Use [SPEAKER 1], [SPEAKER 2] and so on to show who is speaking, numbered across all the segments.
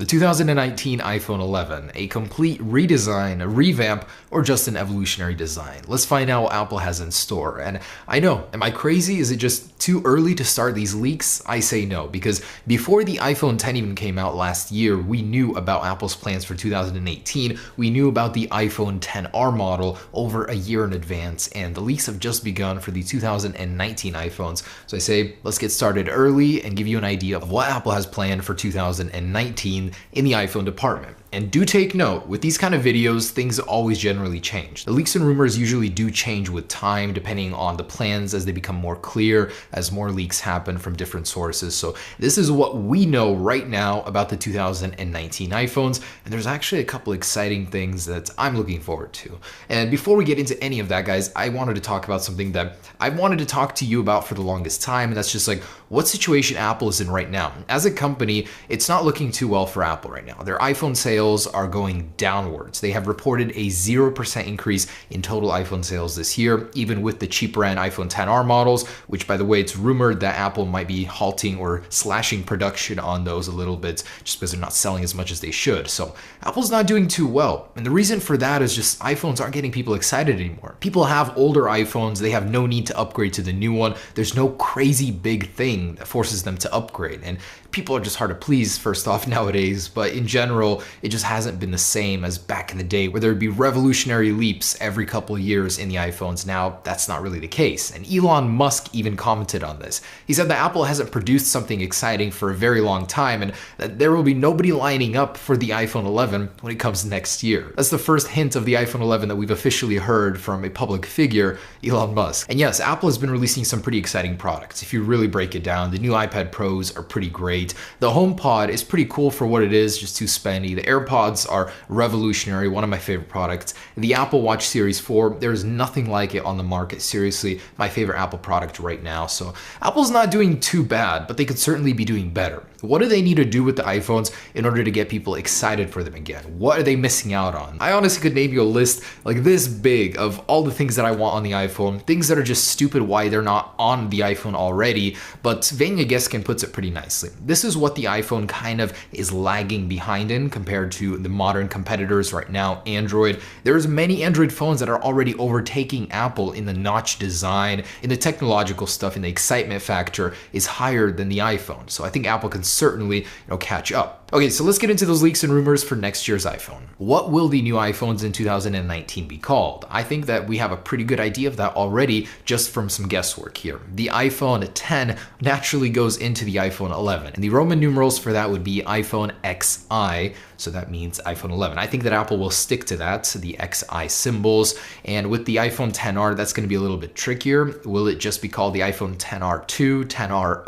[SPEAKER 1] 2019 iPhone 11, a complete redesign, a revamp, or just an evolutionary design? Let's find out what Apple has in store. And I know, am I crazy? Is it just too early to start these leaks? I say no, because before the iPhone 10 even came out last year, we knew about Apple's plans for 2018. We knew about the iPhone 10R model over a year in advance, and the leaks have just begun for the 2019 iPhones. So I say, let's get started early and give you an idea of what Apple has planned for 2019 in the iPhone department. And do take note, with these kind of videos, things always generally change. The leaks and rumors usually do change with time, depending on the plans as they become more clear, as more leaks happen from different sources. So this is what we know right now about the 2019 iPhones, and there's actually a couple exciting things that I'm looking forward to. And before we get into any of that, guys, I wanted to talk about something that I've wanted to talk to you about for the longest time, and that's just like what situation Apple is in right now. As a company, it's not looking too well for Apple right now. Their iPhone sales are going downwards. They have reported a 0% increase in total iPhone sales this year, even with the cheaper end iPhone 10R models, which, by the way, it's rumored that Apple might be halting or slashing production on those a little bit just because they're not selling as much as they should. So Apple's not doing too well. And the reason for that is just iPhones aren't getting people excited anymore. People have older iPhones. They have no need to upgrade to the new one. There's no crazy big thing that forces them to upgrade. And people are just hard to please, first off, nowadays. But in general, it just hasn't been the same as back in the day where there would be revolutionary leaps every couple of years in the iPhones. Now, that's not really the case. And Elon Musk even commented on this. He said that Apple hasn't produced something exciting for a very long time and that there will be nobody lining up for the iPhone 11 when it comes next year. That's the first hint of the iPhone 11 that we've officially heard from a public figure, Elon Musk. And yes, Apple has been releasing some pretty exciting products. If you really break it down, the new iPad Pros are pretty great. The HomePod is pretty cool for what it is, just too spendy. The AirPods are revolutionary, one of my favorite products. The Apple Watch Series 4, there's nothing like it on the market. Seriously, my favorite Apple product right now. So Apple's not doing too bad, but they could certainly be doing better. What do they need to do with the iPhones in order to get people excited for them again? What are they missing out on? I honestly could name you a list like this big of all the things that I want on the iPhone, things that are just stupid why they're not on the iPhone already, but Vanya Geskin puts it pretty nicely. This is what the iPhone kind of is lagging behind in compared to the modern competitors right now, Android. There's many Android phones that are already overtaking Apple in the notch design, in the technological stuff, in the excitement factor is higher than the iPhone. So I think Apple can certainly, catch up. Okay, so let's get into those leaks and rumors for next year's iPhone. What will the new iPhones in 2019 be called? I think that we have a pretty good idea of that already just from some guesswork here. The iPhone 10 naturally goes into the iPhone 11, and the Roman numerals for that would be iPhone XI, so that means iPhone 11. I think that Apple will stick to that, the XI symbols, and with the iPhone 10R, that's going to be a little bit trickier. Will it just be called the iPhone 10R2, 10RR,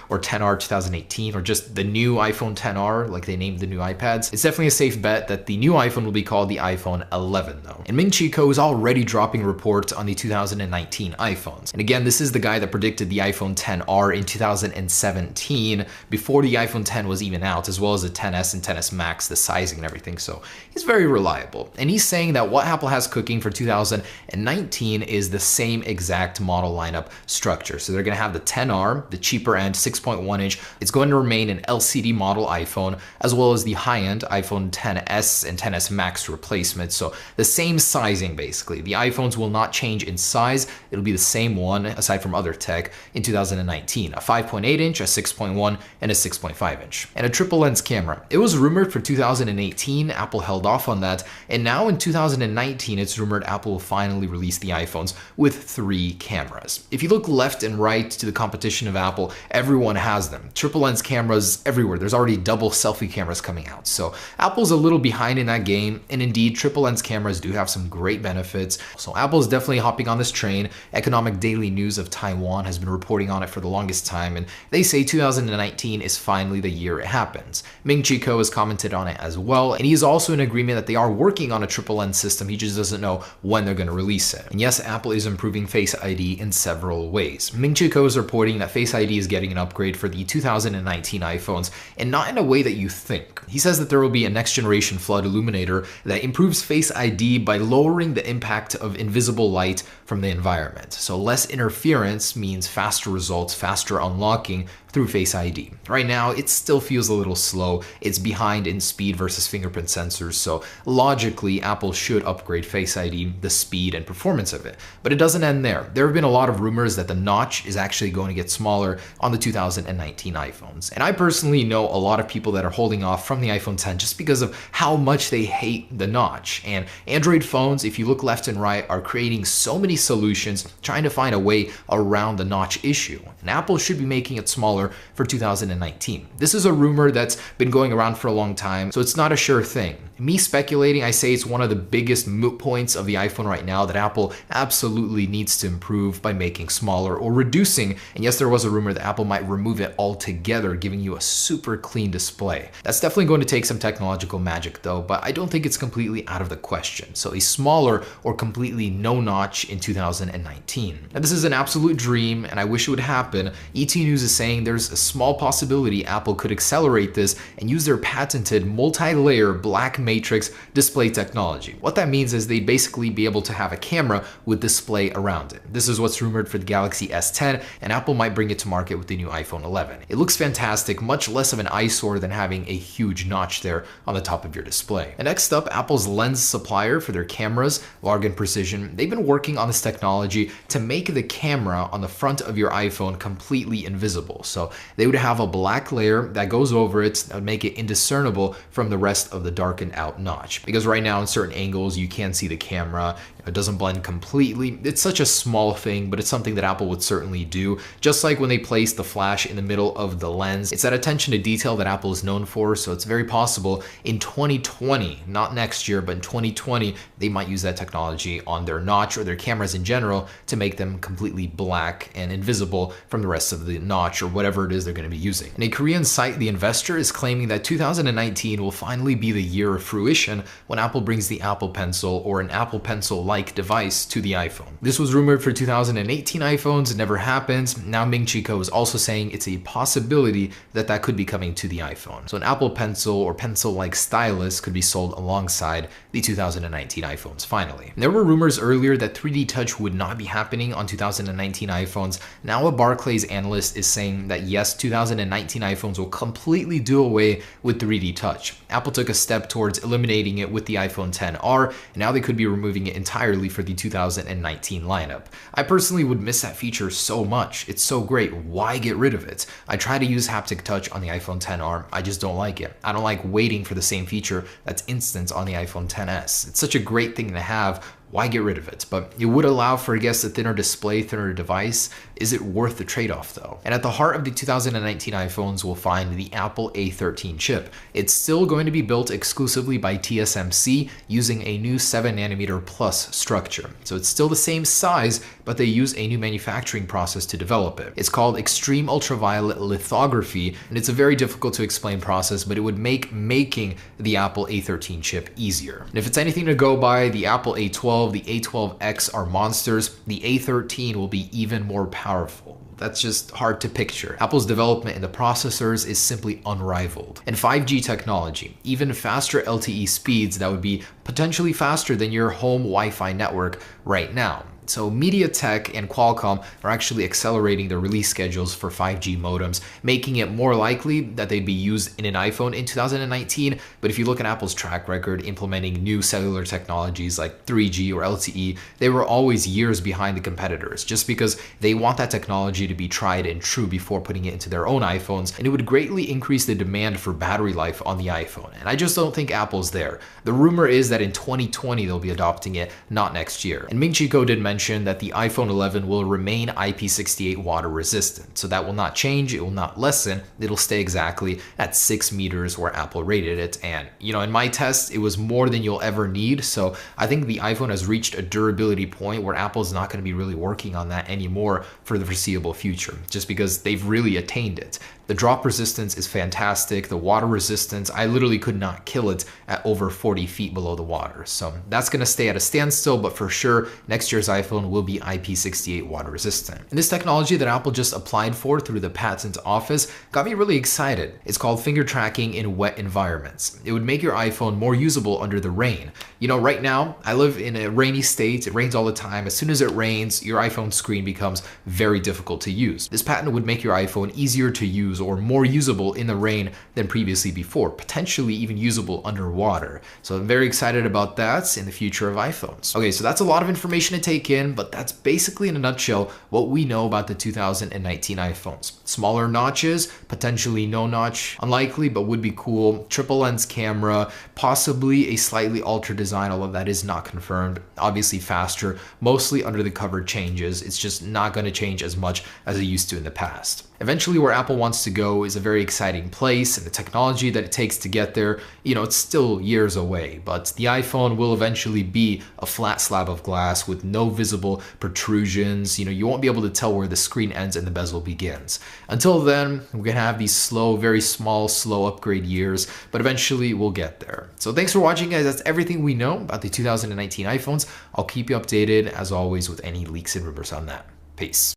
[SPEAKER 1] or 10R 2018, or just the new iPhone 10R? Like they named the new iPads? It's definitely a safe bet that the new iPhone will be called the iPhone 11 though. And Ming-Chi Kuo is already dropping reports on the 2019 iPhones. And again, this is the guy that predicted the iPhone 10R in 2017 before the iPhone 10 was even out, as well as the 10s and 10s Max, the sizing and everything. So he's very reliable. And he's saying that what Apple has cooking for 2019 is the same exact model lineup structure. So they're going to have the 10R, the cheaper end 6.1 inch. It's going to remain an LCD model iPhone, as well as the high-end iPhone 10s and 10s Max replacement. So the same sizing basically. The iPhones will not change in size. It'll be the same one aside from other tech in 2019. A 5.8 inch, a 6.1, and a 6.5 inch. And a triple lens camera. It was rumored for 2018, Apple held off on that, and now in 2019 it's rumored Apple will finally release the iPhones with 3 cameras. If you look left and right to the competition of Apple, everyone has them. Triple lens cameras everywhere. There's already double selfie cameras coming out. So Apple's a little behind in that game, and indeed triple lens cameras do have some great benefits. So Apple's definitely hopping on this train. Economic Daily News of Taiwan has been reporting on it for the longest time, and they say 2019 is finally the year it happens. Ming-Chi Kuo has commented on it as well, and he's also in agreement that they are working on a triple lens system. He just doesn't know when they're going to release it. And yes, Apple is improving Face ID in several ways. Ming-Chi Kuo is reporting that Face ID is getting an upgrade for the 2019 iPhones, and not in a way that you think. He says that there will be a next generation flood illuminator that improves Face ID by lowering the impact of invisible light from the environment. So less interference means faster results, faster unlocking through Face ID. Right now, it still feels a little slow. It's behind in speed versus fingerprint sensors, so logically, Apple should upgrade Face ID, the speed and performance of it. But it doesn't end there. There have been a lot of rumors that the notch is actually going to get smaller on the 2019 iPhones. And I personally know a lot of people that are holding off from the iPhone 10 just because of how much they hate the notch. And Android phones, if you look left and right, are creating so many solutions trying to find a way around the notch issue. And Apple should be making it smaller for 2019. This is a rumor that's been going around for a long time, so it's not a sure thing. Me speculating, I say it's one of the biggest moot points of the iPhone right now that Apple absolutely needs to improve by making smaller or reducing. And yes, there was a rumor that Apple might remove it altogether, giving you a super clean display. That's definitely going to take some technological magic though, but I don't think it's completely out of the question. So a smaller or completely no notch in 2019. Now this is an absolute dream and I wish it would happen. ET News is saying there's a small possibility Apple could accelerate this and use their patented multi-layer black matrix display technology. What that means is they'd basically be able to have a camera with display around it. This is what's rumored for the Galaxy S10, and Apple might bring it to market with the new iPhone 11. It looks fantastic, much less of an eyesore than having a huge notch there on the top of your display. And next up, Apple's lens supplier for their cameras, Largan Precision. They've been working on this technology to make the camera on the front of your iPhone completely invisible. So they would have a black layer that goes over it that would make it indiscernible from the rest of the darkened out notch. Because right now in certain angles you can't see the camera, it doesn't blend completely. It's such a small thing, but it's something that Apple would certainly do. Just like when they place the flash in the middle of the lens, it's that attention to detail that Apple is known for, so it's very possible in 2020, not next year, but in 2020, they might use that technology on their notch or their cameras in general to make them completely black and invisible from the rest of the notch or whatever it is they're going to be using. And a Korean site, The Investor, is claiming that 2019 will finally be the year of fruition when Apple brings the Apple Pencil or an Apple Pencil-like device to the iPhone. This was rumored for 2018 iPhones, it never happened. Now Ming Chi Kuo is also saying it's a possibility that that could be coming to the iPhone. So an Apple Pencil or pencil-like stylus could be sold alongside the 2019 iPhones finally. And there were rumors earlier that 3D Touch would not be happening on 2019 iPhones. Now a Barclays analyst is saying that yes, 2019 iPhones will completely do away with 3D Touch. Apple took a step towards eliminating it with the iPhone XR, and now they could be removing it entirely for the 2019 lineup. I personally would miss that feature so much. It's so great. Why get rid of it? I try to use haptic touch on the iPhone XR. I just don't like it. I don't like waiting for the same feature that's instant on the iPhone XS. It's such a great thing to have. Why get rid of it? But it would allow for, I guess, a thinner display, thinner device. Is it worth the trade-off though? And at the heart of the 2019 iPhones, we'll find the Apple A13 chip. It's still going to be built exclusively by TSMC using a new 7nm plus structure. So it's still the same size, but they use a new manufacturing process to develop it. It's called extreme ultraviolet lithography, and it's a very difficult to explain process, but it would make making the Apple A13 chip easier. And if it's anything to go by, the Apple A12, the A12X are monsters. The A13 will be even more powerful. That's just hard to picture. Apple's development in the processors is simply unrivaled. And 5G technology, even faster LTE speeds that would be potentially faster than your home Wi-Fi network right now. So MediaTek and Qualcomm are actually accelerating their release schedules for 5G modems, making it more likely that they'd be used in an iPhone in 2019. But if you look at Apple's track record implementing new cellular technologies like 3G or LTE, they were always years behind the competitors just because they want that technology to be tried and true before putting it into their own iPhones, and it would greatly increase the demand for battery life on the iPhone. And I just don't think Apple's there. The rumor is that in 2020 they'll be adopting it, not next year. And Ming Chi Kuo did mention that the iPhone 11 will remain IP68 water resistant. So that will not change, it will not lessen, it'll stay exactly at 6 meters where Apple rated it. And in my test, it was more than you'll ever need. So I think the iPhone has reached a durability point where Apple's not going to be really working on that anymore for the foreseeable future, just because they've really attained it. The drop resistance is fantastic. The water resistance, I literally could not kill it at over 40 feet below the water. So that's going to stay at a standstill, but for sure, next year's iPhone will be IP68 water resistant. And this technology that Apple just applied for through the patent office got me really excited. It's called finger tracking in wet environments. It would make your iPhone more usable under the rain. You know, right now, I live in a rainy state. It rains all the time. As soon as it rains, your iPhone screen becomes very difficult to use. This patent would make your iPhone easier to use or more usable in the rain than previously before, potentially even usable underwater. So I'm very excited about that in the future of iPhones. Okay, so that's a lot of information to take in, but that's basically in a nutshell what we know about the 2019 iPhones. Smaller notches, potentially no notch, unlikely, but would be cool. Triple lens camera, possibly a slightly altered design, although that is not confirmed. Obviously faster, mostly under the cover changes. It's just not going to change as much as it used to in the past. Eventually, where Apple wants to go is a very exciting place, and the technology that it takes to get there, you know, it's still years away, but the iPhone will eventually be a flat slab of glass with no visible protrusions. You know, you won't be able to tell where the screen ends and the bezel begins. Until then, we're gonna have these slow, very small, slow upgrade years, but eventually we'll get there. So thanks for watching, guys. That's everything we know about the 2019 iPhones. I'll keep you updated, as always, with any leaks and rumors on that. Peace.